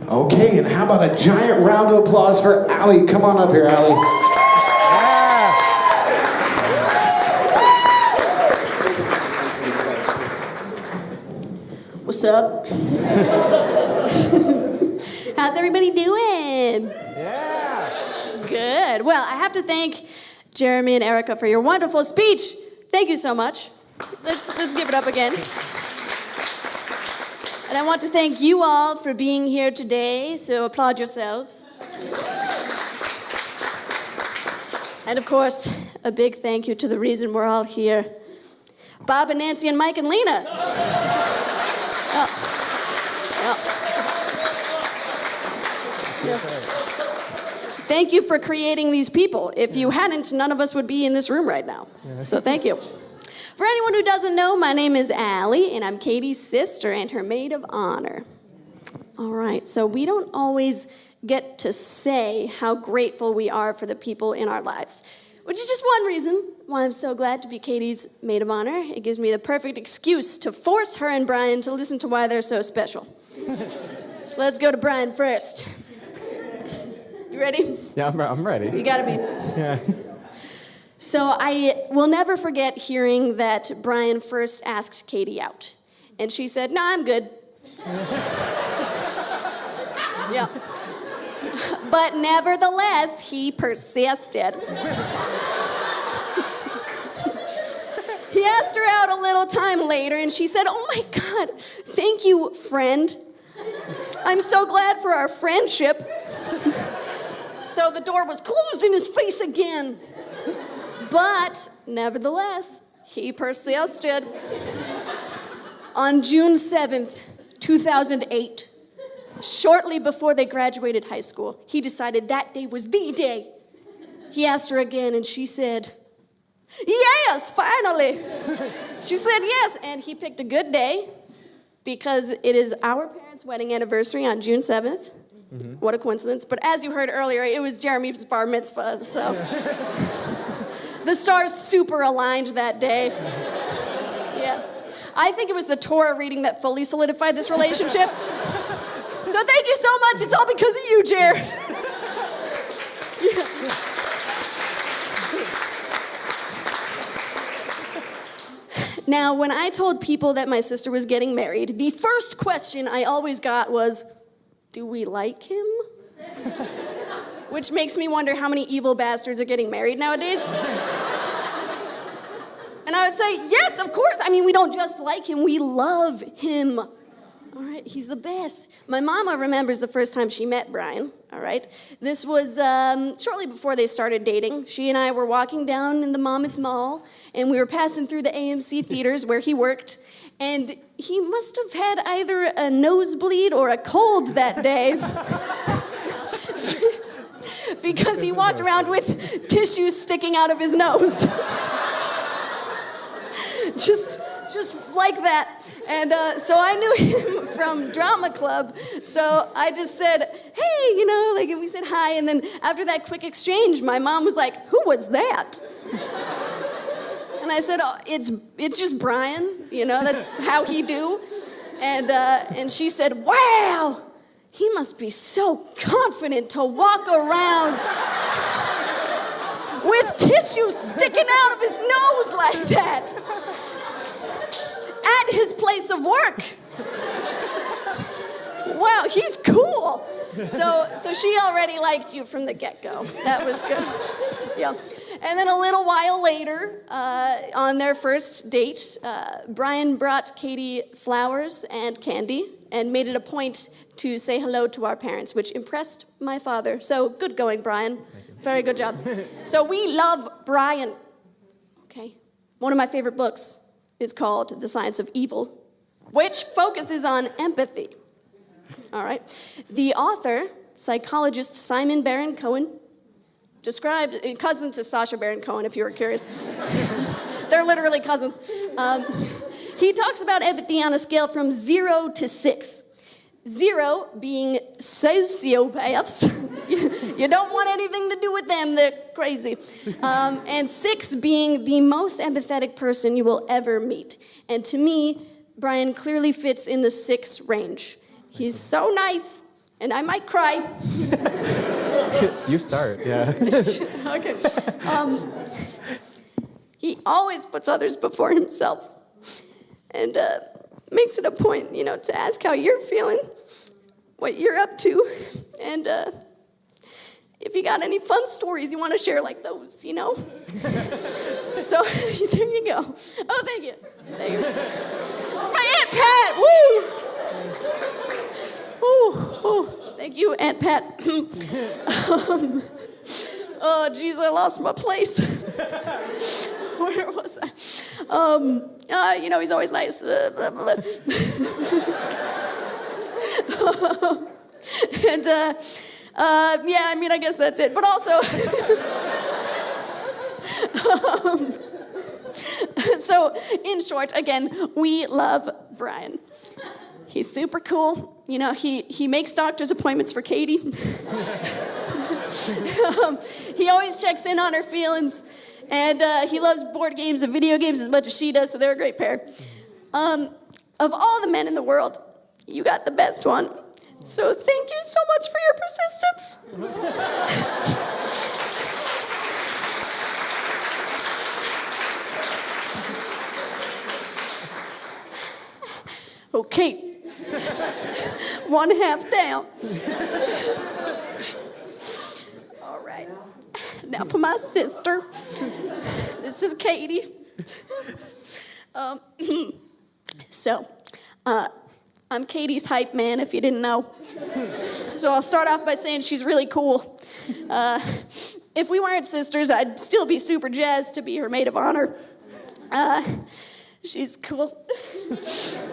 Okay, and how about a giant round of applause for Allie? Come on up here, Allie. What's up? How's everybody doing? Yeah. Good. Well, I have to thank Jeremy and Erica for your wonderful speech. Thank you so much. Let's give it up again. And I want to thank you all for being here today, so applaud yourselves. And of course, a big thank you to the reason we're all here. Bob and Nancy and Mike and Lena. Thank you for creating these people. If you hadn't, none of us would be in this room right now. So thank you. For anyone who doesn't know, my name is Allie, and I'm Katie's sister and her maid of honor. All right, so we don't always get to say how grateful we are for the people in our lives, which is just one reason why I'm so glad to be Katie's maid of honor. It gives me the perfect excuse to force her and Brian to listen to why they're so special. So let's go to Brian first. You ready? Yeah, I'm ready. You gotta be. Yeah. So I will never forget hearing that Brian first asked Katie out. And she said, "No, I'm good." Yeah. But nevertheless, he persisted. He asked her out a little time later, and she said, "Oh my God, thank you, friend. I'm so glad for our friendship." So the door was closed in his face again. But nevertheless, he persisted. On June 7th, 2008, shortly before they graduated high school, he decided that day was the day. He asked her again, and she said, "Yes, finally." She said yes, and he picked a good day because it is our parents' wedding anniversary on June 7th. Mm-hmm. What a coincidence. But as you heard earlier, it was Jeremy's bar mitzvah, so the stars super aligned that day. Yeah. I think it was the Torah reading that fully solidified this relationship. So thank you so much. It's all because of you, Jer. Yeah. Now, when I told people that my sister was getting married, the first question I always got was, "Do we like him?" Which makes me wonder how many evil bastards are getting married nowadays. And I would say, yes, of course. I mean, we don't just like him, we love him. All right, he's the best. My mama remembers the first time she met Brian, all right? This was shortly before they started dating. She and I were walking down in the Monmouth Mall, and we were passing through the AMC theaters where he worked, and he must have had either a nosebleed or a cold that day. Because he walked around with tissues sticking out of his nose. just like that. And so I knew him from drama club. So I just said, "Hey," and we said hi. And then after that quick exchange, my mom was like, "Who was that?" And I said, "Oh, it's just Brian, that's how he do." And she said, "Wow, he must be so confident to walk around with tissue sticking out of his nose like that at his place of work. Wow, he's cool." So she already liked you from the get-go. That was good. Yeah. And then a little while later, on their first date, Brian brought Katie flowers and candy and made it a point to say hello to our parents, which impressed my father. So good going, Brian. Very good job. So we love Brian. Okay. One of my favorite books is called The Science of Evil, which focuses on empathy. All right. The author, psychologist Simon Baron Cohen, described, cousin to Sacha Baron Cohen, if you were curious. They're literally cousins. He talks about empathy on a scale from 0 to 6. 0 being sociopaths. You don't want anything to do with them. They're crazy. And 6 being the most empathetic person you will ever meet. And to me, Brian clearly fits in the 6 range. He's so nice, and I might cry. You start, yeah. Okay. He always puts others before himself, and makes it a point, to ask how you're feeling, what you're up to, and if you got any fun stories you want to share like those, So there you go. Oh, thank you. Thank you. That's my Aunt Pat. Woo! Ooh. Thank you, Aunt Pat. Oh, geez, I lost my place. Where was I? He's always nice. And, I guess that's it. But also, so in short, again, we love Brian. He's super cool. He makes doctor's appointments for Katie. He always checks in on her feelings, and he loves board games and video games as much as she does, so they're a great pair. Of all the men in the world, you got the best one. So thank you so much for your persistence. Okay. One half down. All right. Now for my sister. This is Katie. I'm Katie's hype man, if you didn't know. So I'll start off by saying she's really cool. If we weren't sisters, I'd still be super jazzed to be her maid of honor. She's cool.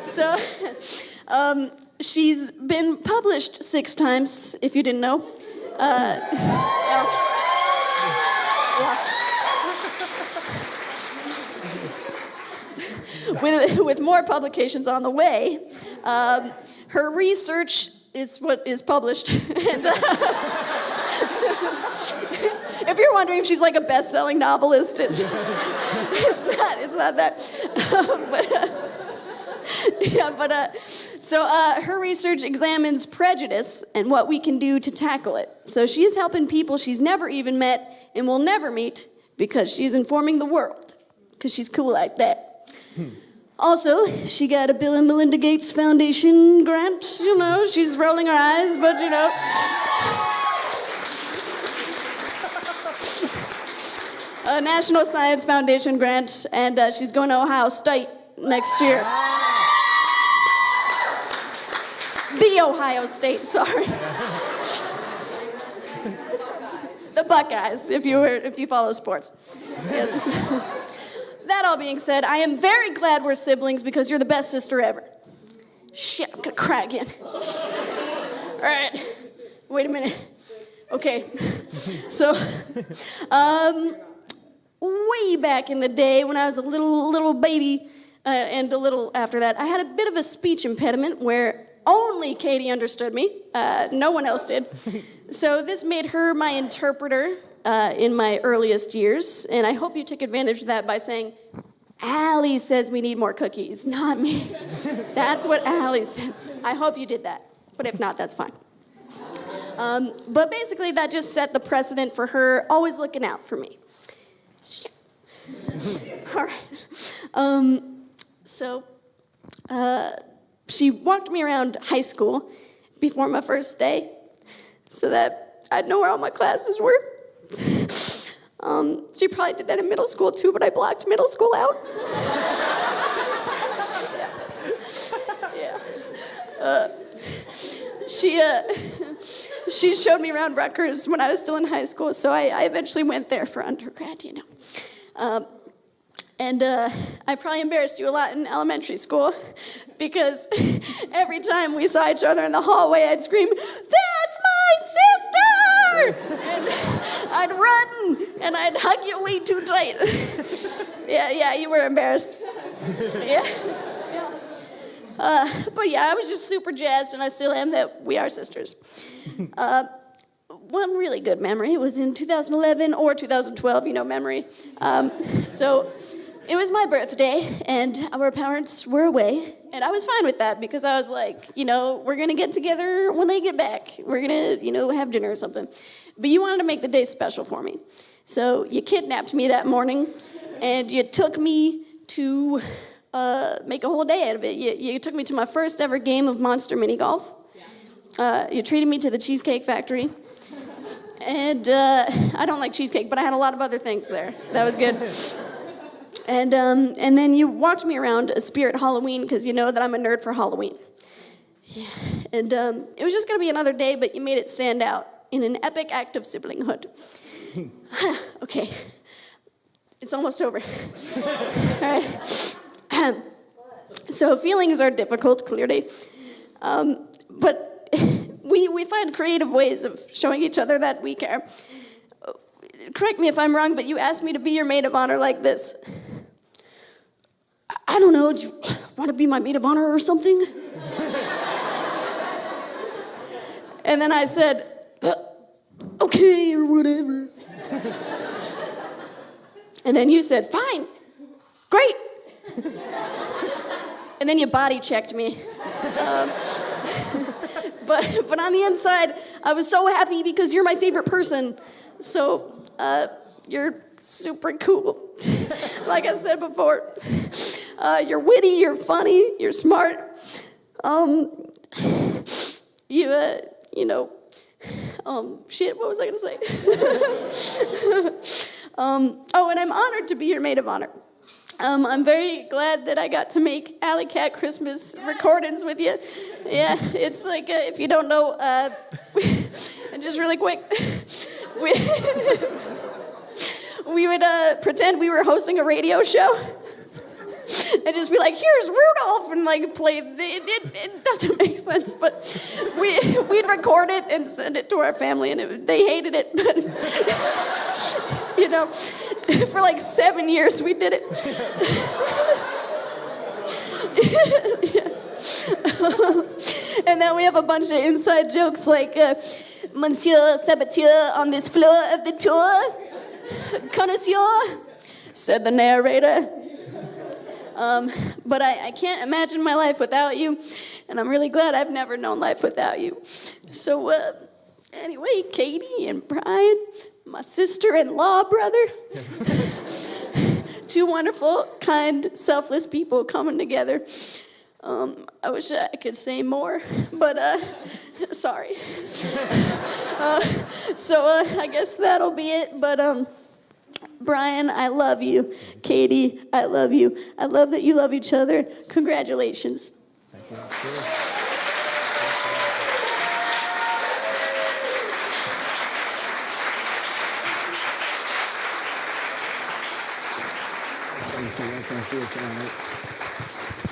So, she's been published 6 times, if you didn't know. With more publications on the way. Her research is what is published. And if you're wondering if she's like a best-selling novelist, it's not that. So her research examines prejudice and what we can do to tackle it. So she's helping people she's never even met and will never meet because she's informing the world, because she's cool like that. Also, she got a Bill and Melinda Gates Foundation grant, she's rolling her eyes, but a National Science Foundation grant, and she's going to Ohio State next year. The Ohio State, sorry. The Buckeyes, if you follow sports. Yes. That all being said, I am very glad we're siblings because you're the best sister ever. Shit, I'm gonna cry again. All right, wait a minute. Okay, so, way back in the day when I was a little baby, and a little after that, I had a bit of a speech impediment where only Katie understood me. No one else did. So this made her my interpreter in my earliest years, and I hope you took advantage of that by saying, Allie says we need more cookies, not me. That's what Allie said. I hope you did that, but if not, that's fine. But basically, that just set the precedent for her always looking out for me. All right. She walked me around high school before my first day so that I'd know where all my classes were. She probably did that in middle school too, but I blocked middle school out. She showed me around Rutgers when I was still in high school, so I eventually went there for undergrad, I probably embarrassed you a lot in elementary school because every time we saw each other in the hallway, I'd scream, "That's my sister!" And I'd run, and I'd hug you way too tight. Yeah, you were embarrassed. Yeah. But yeah, I was just super jazzed, and I still am, that we are sisters. One really good memory was in 2011 or 2012, memory. So it was my birthday, and our parents were away, and I was fine with that because I was like, we're gonna get together when they get back. We're gonna, have dinner or something. But you wanted to make the day special for me. So you kidnapped me that morning, and you took me to make a whole day out of it. You took me to my first ever game of Monster Mini Golf. You treated me to the Cheesecake Factory. And I don't like cheesecake, but I had a lot of other things there. That was good. And then you walked me around a Spirit Halloween because you know that I'm a nerd for Halloween. Yeah. And it was just going to be another day, but you made it stand out in an epic act of siblinghood. Okay. It's almost over. All right. So feelings are difficult, clearly. But we find creative ways of showing each other that we care. Correct me if I'm wrong, but you asked me to be your maid of honor like this. I don't know, do you want to be my maid of honor or something? And then I said, okay, or whatever. And then you said, fine, great. And then you body checked me. But on the inside, I was so happy because you're my favorite person. So, you're super cool. Like I said before, you're witty, you're funny, you're smart. Shit, what was I gonna say? And I'm honored to be your maid of honor. I'm very glad that I got to make Alley Cat Christmas recordings with you. Yeah, it's like, if you don't know, just really quick, we would pretend we were hosting a radio show and just be like, here's Rudolph, and like play, it doesn't make sense, but we'd record it and send it to our family, and they hated it, but for like 7 years we did it. And then we have a bunch of inside jokes like, Monsieur Sabatier on this floor of the tour, connoisseur, said the narrator. But I can't imagine my life without you, and I'm really glad I've never known life without you. So, anyway, Katie and Brian, my sister-in-law brother, two wonderful, kind, selfless people coming together. I wish I could say more, but sorry. I guess that'll be it, but Brian, I love you. Katie, I love you. I love that you love each other. Congratulations. Thank you. Thank you.